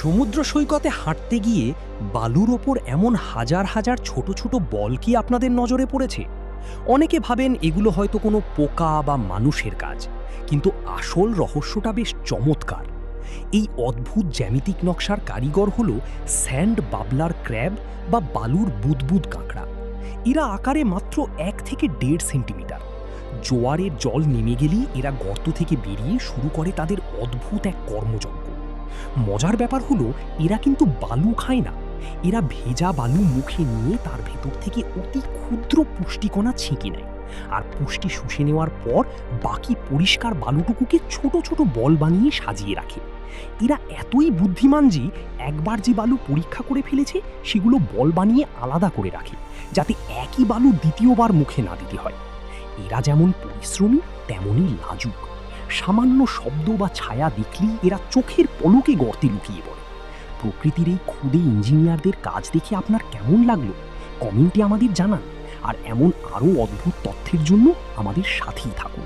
সমুদ্র সৈকতে হাঁটতে গিয়ে বালুর ওপর এমন হাজার হাজার ছোট ছোট বল কি আপনাদের নজরে পড়েছে? অনেকে ভাবেন এগুলো হয়তো কোনো পোকা বা মানুষের কাজ, কিন্তু আসল রহস্যটা বেশ চমৎকার। এই অদ্ভুত জ্যামিতিক নকশার কারিগর হল স্যান্ড বাবলার ক্র্যাব বা বালুর বুদবুদ কাঁকড়া। এরা আকারে মাত্র 1 থেকে 1.5 সেন্টিমিটার। জোয়ারের জল নেমে গেলেই এরা গর্ত থেকে বেরিয়ে শুরু করে তাদের অদ্ভুত এক কর্মযজ্ঞ। মজার ব্যাপার হলো, এরা কিন্তু বালু খায় না। এরা ভেজা বালু মুখে নিয়ে তার ভেতর থেকে অতি ক্ষুদ্র পুষ্টিকণা ছেঁকে নেয়, আর পুষ্টি শুষে নেওয়ার পর বাকি পরিষ্কার বালুটুকুকে ছোট ছোট বল বানিয়ে সাজিয়ে রাখে। এরা এতই বুদ্ধিমান যে একবার যে বালু পরীক্ষা করে ফেলেছে সেগুলো বল বানিয়ে আলাদা করে রাখে, যাতে একই বালু দ্বিতীয়বার মুখে না দিতে হয়। এরা যেমন পরিশ্রমী তেমনই লাজুক। সামান্য শব্দ বা ছায়া দেখলেই এরা চোখের পলকে গর্তে লুকিয়ে পড়ে। প্রকৃতির এই ক্ষুদে ইঞ্জিনিয়ারদের কাজ দেখে আপনার কেমন লাগলো কমেন্টে আমাদের জানান। আর এমন আরও অদ্ভুত তথ্যের জন্য আমাদের সাথেই থাকুন।